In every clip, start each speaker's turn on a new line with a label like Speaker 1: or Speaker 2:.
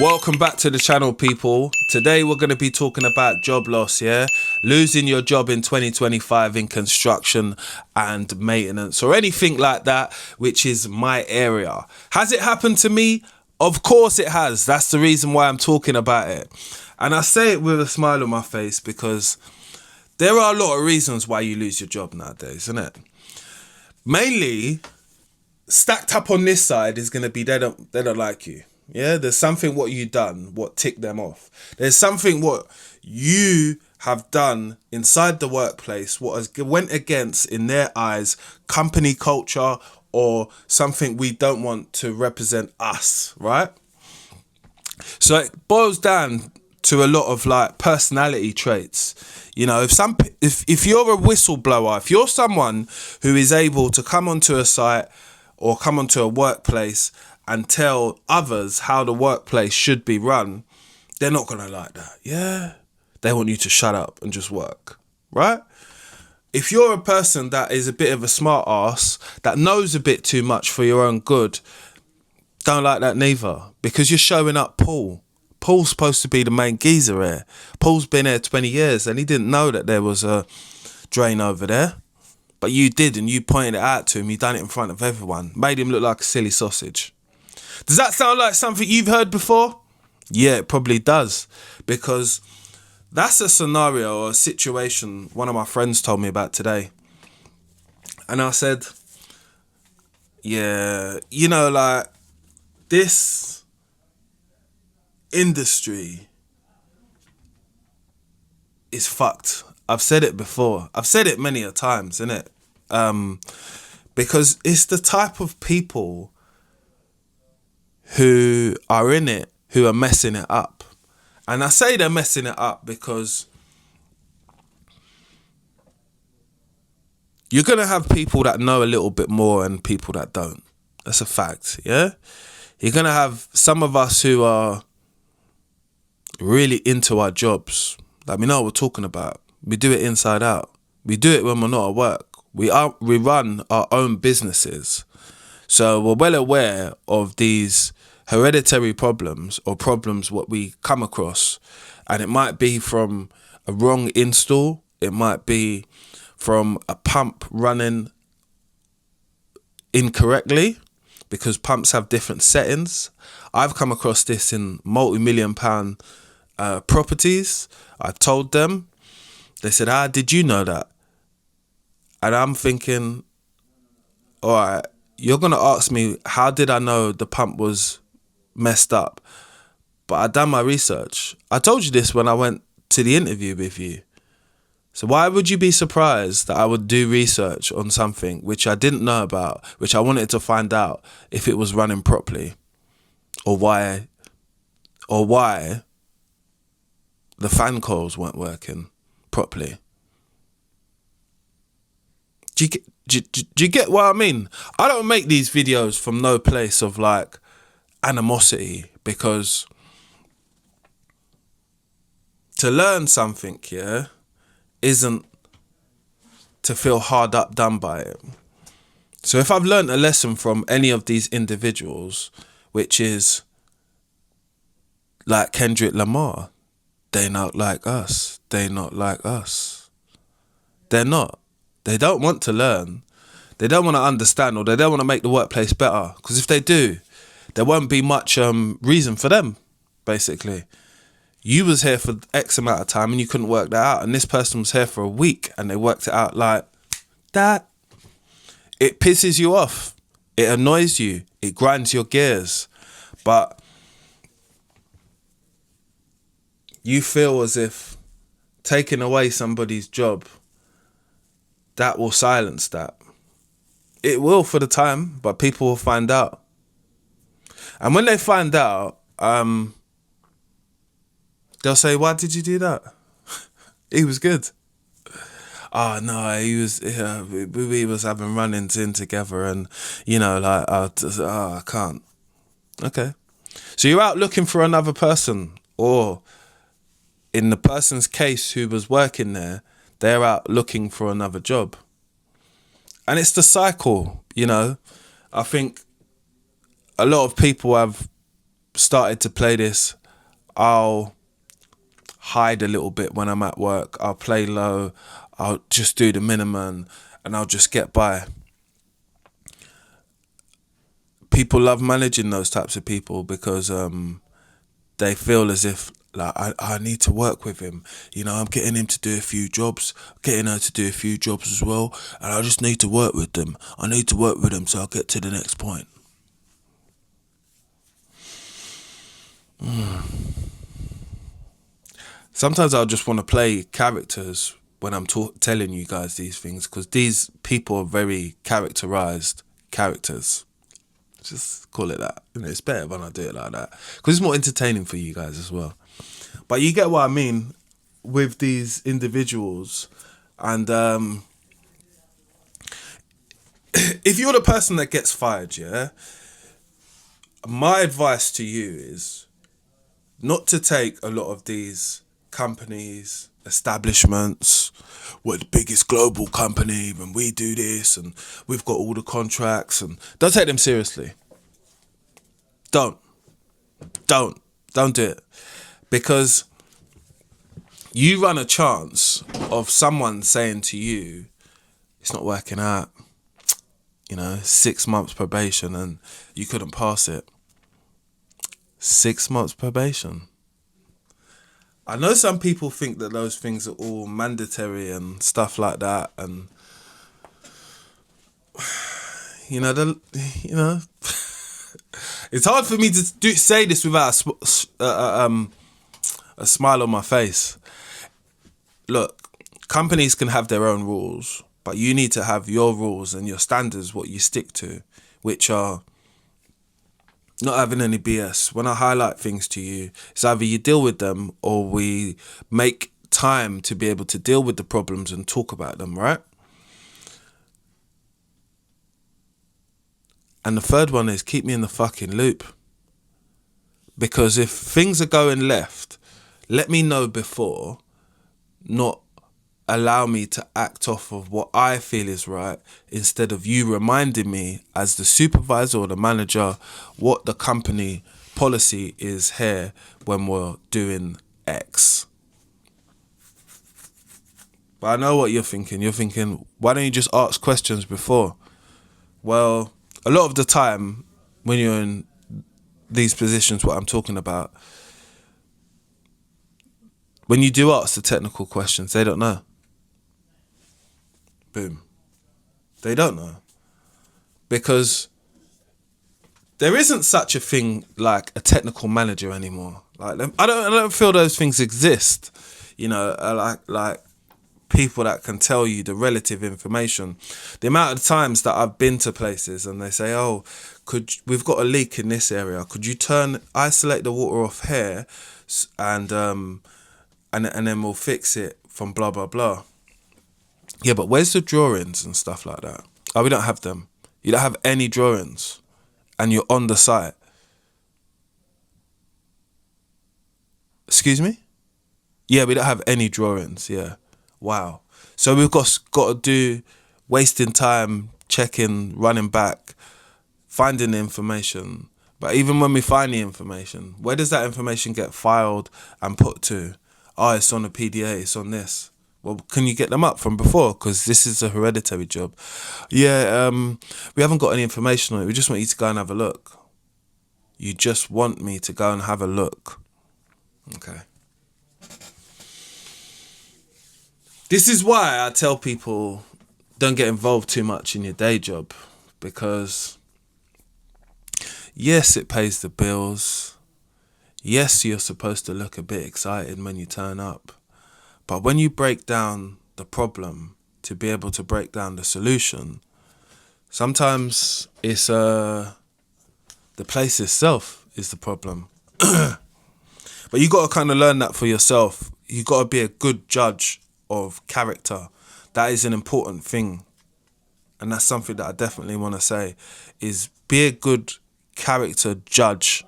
Speaker 1: Welcome back to the channel, people. Today we're going to be talking about job loss, yeah? Losing your job in 2025 in construction and maintenance or anything like that, which is my area. Has it happened to me? Of course it has. That's the reason why I'm talking about it. And I say it with a smile on my face because there are a lot of reasons why you lose your job nowadays, isn't it? Mainly, stacked up on this side is going to be they don't like you. Yeah, there's something what you done, what ticked them off. There's something what you have done inside the workplace, what has went against, in their eyes, company culture or something we don't want to represent us, right? So it boils down to a lot of like personality traits. You know, if you're a whistleblower, if you're someone who is able to come onto a site or come onto a workplace and tell others how the workplace should be run, they're not going to like that. Yeah. They want you to shut up and just work, right? If you're a person that is a bit of a smart ass, that knows a bit too much for your own good, don't like that neither, because you're showing up Paul. Paul's supposed to be the main geezer here. Paul's been here 20 years and he didn't know that there was a drain over there. But you did, and you pointed it out to him. You done it in front of everyone. Made him look like a silly sausage. Does that sound like something you've heard before? Yeah, it probably does. Because that's a scenario or a situation one of my friends told me about today. And I said, yeah, you know, like, this industry is fucked. I've said it before. I've said it many a times, innit? Because it's the type of people who are in it who are messing it up. And I say they're messing it up because you're going to have people that know a little bit more and people that don't. That's a fact, yeah? You're going to have some of us who are really into our jobs. Like, we know what we're talking about. We do it inside out. We do it when we're not at work. We run our own businesses. So we're well aware of these hereditary problems or problems what we come across. And it might be from a wrong install. It might be from a pump running incorrectly, because pumps have different settings. I've come across this in multi-million-pound properties. I told them. They said, did you know that? And I'm thinking, all right, you're going to ask me, how did I know the pump was messed up? But I done my research. I told you this when I went to the interview with you. So why would you be surprised that I would do research on something which I didn't know about, which I wanted to find out if it was running properly, or why the fan coils weren't working properly? Do you get what I mean? I don't make these videos from no place of like animosity, because to learn something, yeah, isn't to feel hard up done by it. So if I've learned a lesson from any of these individuals, which is like Kendrick Lamar, they not like us. They not like us. They're not. They don't want to learn. They don't want to understand, or they don't want to make the workplace better. Because if they do, there won't be much reason for them, basically. You was here for X amount of time and you couldn't work that out. And this person was here for a week and they worked it out like that. It pisses you off. It annoys you. It grinds your gears. But you feel as if taking away somebody's job, that will silence that. It will for the time, but people will find out. And when they find out, they'll say, why did you do that? He was good. Oh, no, we was having run-ins in together and, you know, like, I can't. Okay. So you're out looking for another person, or in the person's case who was working there, they're out looking for another job. And it's the cycle, you know. I think a lot of people have started to play this. I'll hide a little bit when I'm at work. I'll play low. I'll just do the minimum and I'll just get by. People love managing those types of people because they feel as if like I need to work with him. You know, I'm getting him to do a few jobs, getting her to do a few jobs as well, and I just need to work with them. I need to work with them so I'll get to the next point. Sometimes I'll just want to play characters when I'm telling you guys these things, because these people are very characterized characters. Just call it that. You know, it's better when I do it like that because it's more entertaining for you guys as well. But you get what I mean with these individuals. And if you're the person that gets fired, yeah, my advice to you is not to take a lot of these companies, establishments, we're the biggest global company and we do this and we've got all the contracts, and don't take them seriously. Don't do it, because you run a chance of someone saying to you, it's not working out, you know, 6 months probation and you couldn't pass it. 6 months probation. I know some people think that those things are all mandatory and stuff like that, and you know, it's hard for me to say this without a smile on my face. Look, companies can have their own rules, but you need to have your rules and your standards, what you stick to, which are not having any BS. When I highlight things to you, it's either you deal with them or we make time to be able to deal with the problems and talk about them, right? And the third one is keep me in the fucking loop. Because if things are going left, let me know before, not allow me to act off of what I feel is right, instead of you reminding me as the supervisor or the manager what the company policy is here when we're doing X. But I know what you're thinking. You're thinking, why don't you just ask questions before? Well, a lot of the time when you're in these positions, what I'm talking about, when you do ask the technical questions, they don't know. Boom. They don't know. Because there isn't such a thing like a technical manager anymore. Like, I don't feel those things exist. You know, like people that can tell you the relative information. The amount of times that I've been to places and they say, oh, we've got a leak in this area. Could you isolate the water off here and then we'll fix it from blah, blah, blah. Yeah, but where's the drawings and stuff like that? Oh, we don't have them. You don't have any drawings and you're on the site. Excuse me? Yeah, we don't have any drawings, yeah. Wow. So we've got to do wasting time, checking, running back, finding the information. But even when we find the information, where does that information get filed and put to? Oh, it's on a PDA, it's on this. Well, can you get them up from before? Because this is a hereditary job. Yeah, we haven't got any information on it. We just want you to go and have a look. You just want me to go and have a look. Okay. This is why I tell people don't get involved too much in your day job, because yes, it pays the bills. Yes, you're supposed to look a bit excited when you turn up. But when you break down the problem to be able to break down the solution, sometimes it's the place itself is the problem. But you got to kind of learn that for yourself. You got to be a good judge of character. That is an important thing. And that's something that I definitely want to say, is be a good character judge.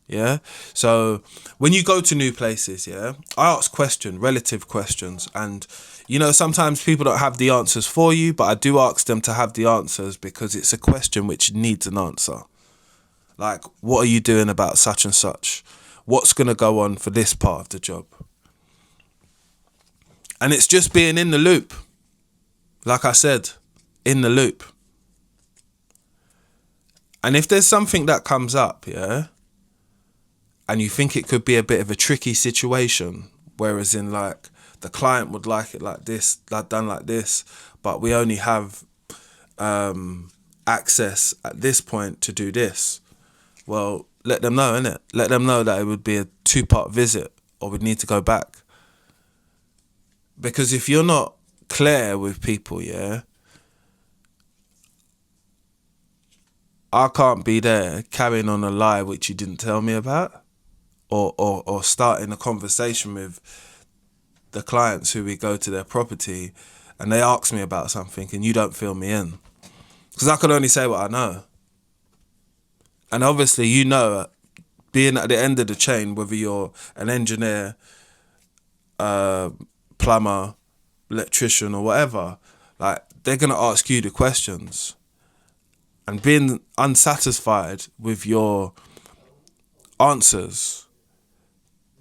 Speaker 1: Yeah. So when you go to new places, yeah, I ask relative questions. And, you know, sometimes people don't have the answers for you, but I do ask them to have the answers because it's a question which needs an answer. Like, what are you doing about such and such? What's going to go on for this part of the job? And it's just being in the loop. Like I said, in the loop. And if there's something that comes up, yeah, and you think it could be a bit of a tricky situation, whereas in like the client would like it like this, like done like this, but we only have access at this point to do this. Well, let them know, innit? Let them know that it would be a 2-part visit, or we'd need to go back. Because if you're not clear with people, yeah, I can't be there carrying on a lie which you didn't tell me about, or starting a conversation with the clients who we go to their property and they ask me about something and you don't fill me in. Because I can only say what I know. And obviously, you know, being at the end of the chain, whether you're an engineer, plumber, electrician or whatever, like, they're going to ask you the questions. And being unsatisfied with your answers,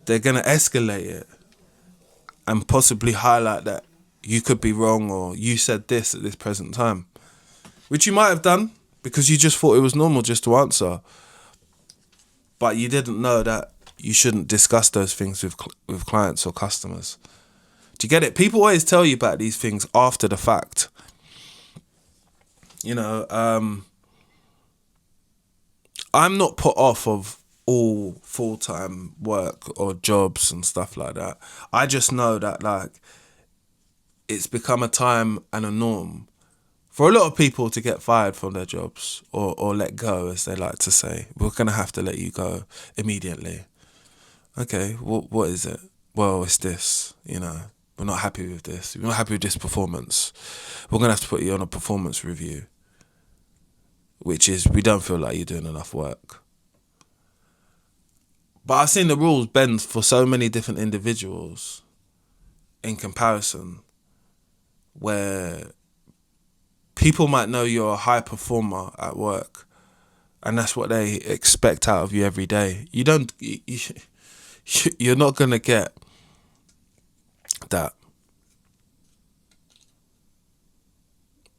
Speaker 1: they're going to escalate it and possibly highlight that you could be wrong or you said this at this present time, which you might have done because you just thought it was normal just to answer. But you didn't know that you shouldn't discuss those things with clients or customers. Do you get it? People always tell you about these things after the fact. You know, I'm not put off of all full-time work or jobs and stuff like that. I just know that, like, it's become a time and a norm for a lot of people to get fired from their jobs or let go, as they like to say. We're going to have to let you go immediately. Okay, what is it? Well, it's this, you know. We're not happy with this. We're not happy with this performance. We're going to have to put you on a performance review, which is, we don't feel like you're doing enough work. But I've seen the rules bend for so many different individuals in comparison, where people might know you're a high performer at work and that's what they expect out of you every day. You're not going to get that.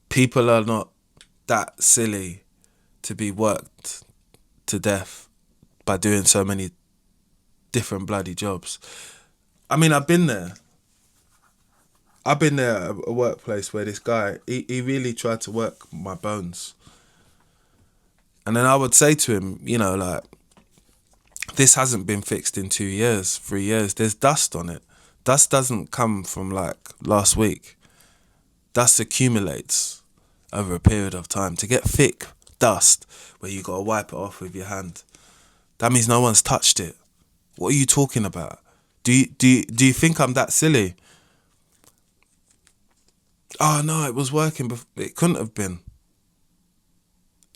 Speaker 1: People are not that silly to be worked to death by doing so many different bloody jobs. I mean, I've been there. I've been there at a workplace where this guy, he really tried to work my bones. And then I would say to him, you know, like, this hasn't been fixed in 2 years, 3 years. There's dust on it. Dust doesn't come from like last week. Dust accumulates over a period of time. To get thick dust where you got to wipe it off with your hand, that means no one's touched it. What are you talking about? Do you think I'm that silly? Oh no, it was working before. It couldn't have been.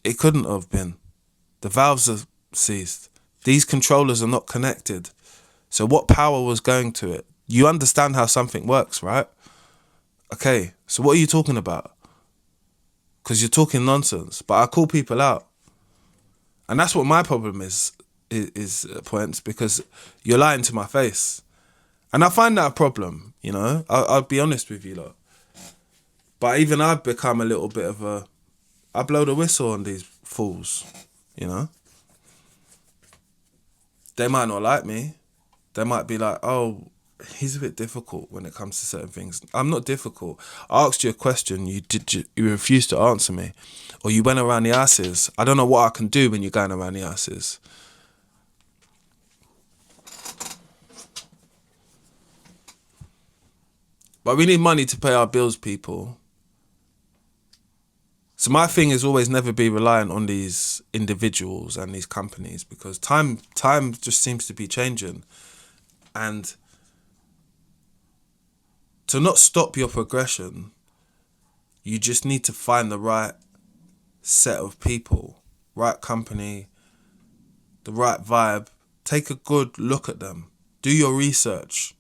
Speaker 1: It couldn't have been. The valves are seized. These controllers are not connected. So what power was going to it? You understand how something works, right? Okay, so what are you talking about? Because you're talking nonsense. But I call people out. And that's what my problem is points, because you're lying to my face. And I find that a problem, you know? I'll be honest with you lot. But even I've become a little bit of I blow the whistle on these fools, you know? They might not like me. They might be like, oh, he's a bit difficult when it comes to certain things. I'm not difficult. I asked you a question, you refused to answer me. Or you went around the asses. I don't know what I can do when you're going around the asses. But we need money to pay our bills, people. So my thing is always never be reliant on these individuals and these companies, because time just seems to be changing. And to not stop your progression, you just need to find the right set of people, right company, the right vibe. Take a good look at them. Do your research.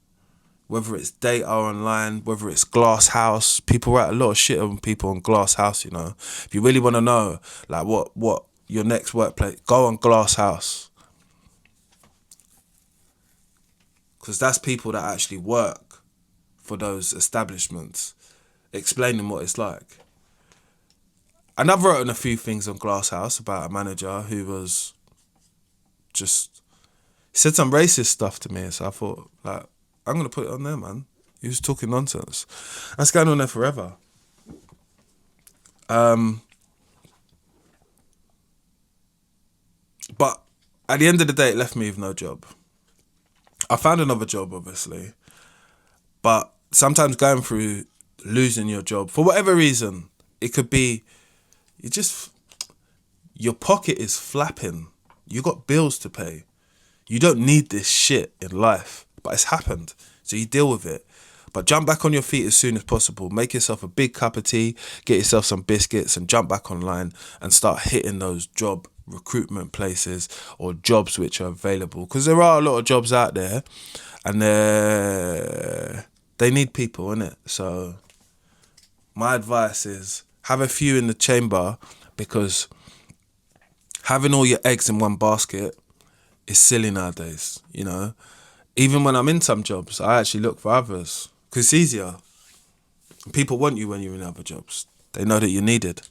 Speaker 1: Whether it's data online, whether it's Glass House. People write a lot of shit on people on Glass House, you know. If you really want to know, like, what your next workplace, go on Glass House. Because that's people that actually work for those establishments, explaining what it's like. And I've written a few things on Glass House about a manager who was just, he said some racist stuff to me. So I thought, like, I'm going to put it on there, man. He was talking nonsense. That's going on there forever. But at the end of the day, it left me with no job. I found another job, obviously. But sometimes going through losing your job, for whatever reason, it could be, your pocket is flapping. You got bills to pay. You don't need this shit in life, but it's happened. So you deal with it. But jump back on your feet as soon as possible. Make yourself a big cup of tea, get yourself some biscuits and jump back online and start hitting those job recruitment places or jobs which are available. Because there are a lot of jobs out there and they need people, innit? So my advice is have a few in the chamber, because having all your eggs in one basket is silly nowadays, you know. Even when I'm in some jobs, I actually look for others because it's easier. People want you when you're in other jobs. They know that you're needed.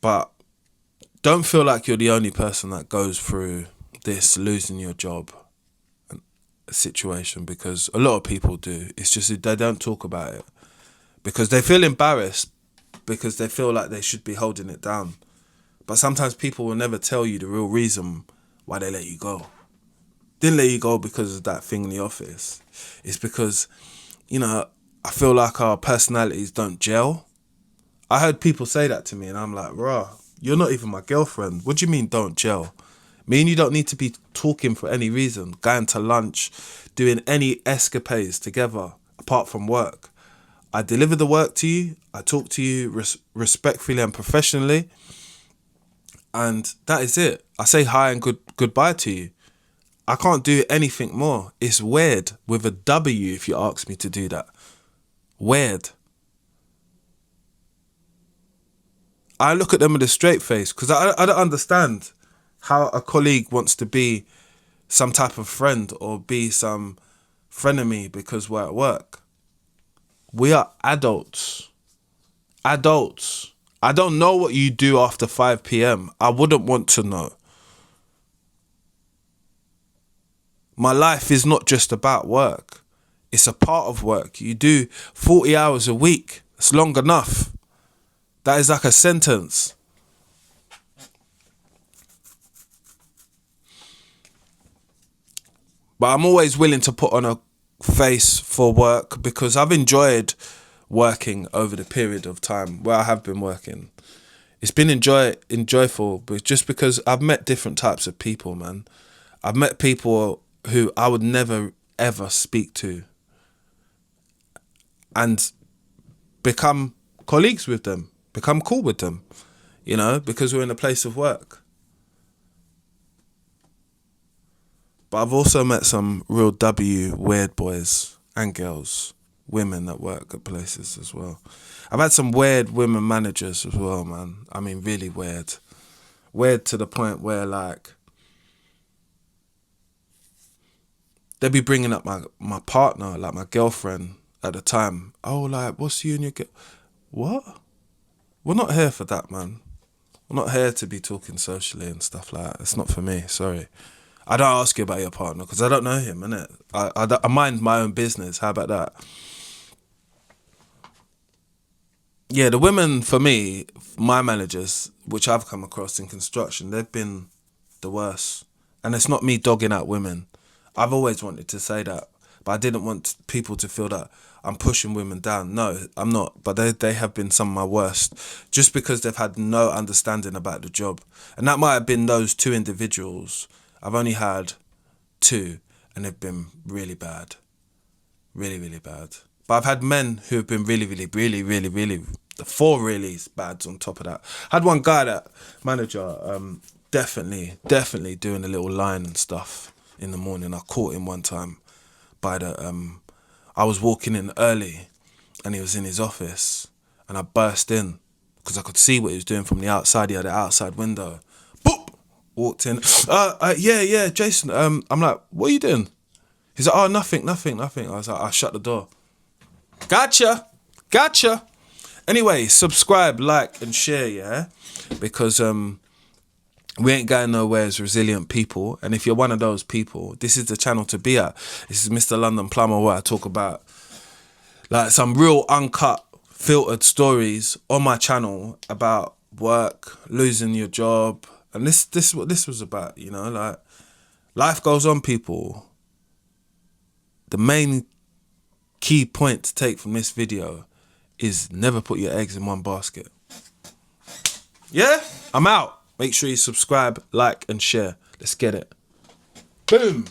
Speaker 1: But don't feel like you're the only person that goes through this losing your job situation, because a lot of people do. It's just they don't talk about it because they feel embarrassed, because they feel like they should be holding it down. But sometimes people will never tell you the real reason why they let you go. Didn't let you go because of that thing in the office. It's because, you know, I feel like our personalities don't gel. I heard people say that to me and I'm like, rah, you're not even my girlfriend. What do you mean don't gel? Me and you don't need to be talking for any reason, going to lunch, doing any escapades together apart from work. I deliver the work to you. I talk to you respectfully and professionally. And that is it. I say hi and goodbye to you. I can't do anything more. It's weird with a W if you ask me to do that. Weird. I look at them with a straight face because I don't understand how a colleague wants to be some type of friend or be some frenemy because we're at work. We are adults. Adults. I don't know what you do after 5 p.m. I wouldn't want to know. My life is not just about work. It's a part of work. You do 40 hours a week. It's long enough. That is like a sentence. But I'm always willing to put on a face for work because I've enjoyed working over the period of time where I have been working. It's been enjoyable, but just because I've met different types of people, man. I've met people who I would never ever speak to and become colleagues with them, become cool with them, you know, because we're in a place of work. But I've also met some real weird boys and girls, women that work at places as well. I've had some weird women managers as well, man. I mean, really weird. Weird to the point where, like, they'd be bringing up my partner, like my girlfriend at the time. Oh, like, what's you and your girl? What? We're not here for that, man. We're not here to be talking socially and stuff like that. It's not for me, sorry. I don't ask you about your partner because I don't know him, innit? I mind my own business. How about that? Yeah, the women, for me, my managers, which I've come across in construction, they've been the worst. And it's not me dogging out women. I've always wanted to say that, but I didn't want people to feel that I'm pushing women down. No, I'm not. But they have been some of my worst, just because they've had no understanding about the job. And that might have been those two individuals. I've only had 2, and they've been really bad. Really, really bad. But I've had men who have been really, the 4 really bads on top of that. I had one guy, that manager, definitely doing a little line and stuff in the morning. I caught him one time by I was walking in early and he was in his office and I burst in because I could see what he was doing from the outside. He had an outside window. Boop! Walked in. Yeah, Jason. I'm like, what are you doing? He's like, oh, nothing. I was like, I shut the door. Gotcha. Anyway, subscribe, like, and share, yeah? Because we ain't going nowhere as resilient people. And if you're one of those people, this is the channel to be at. This is Mr. London Plumber, where I talk about like some real uncut, filtered stories on my channel about work, losing your job. And this is what this was about, you know, like life goes on, people. The main key point to take from this video is never put your eggs in one basket. Yeah, I'm out. Make sure you subscribe, like, and share. Let's get it. Boom.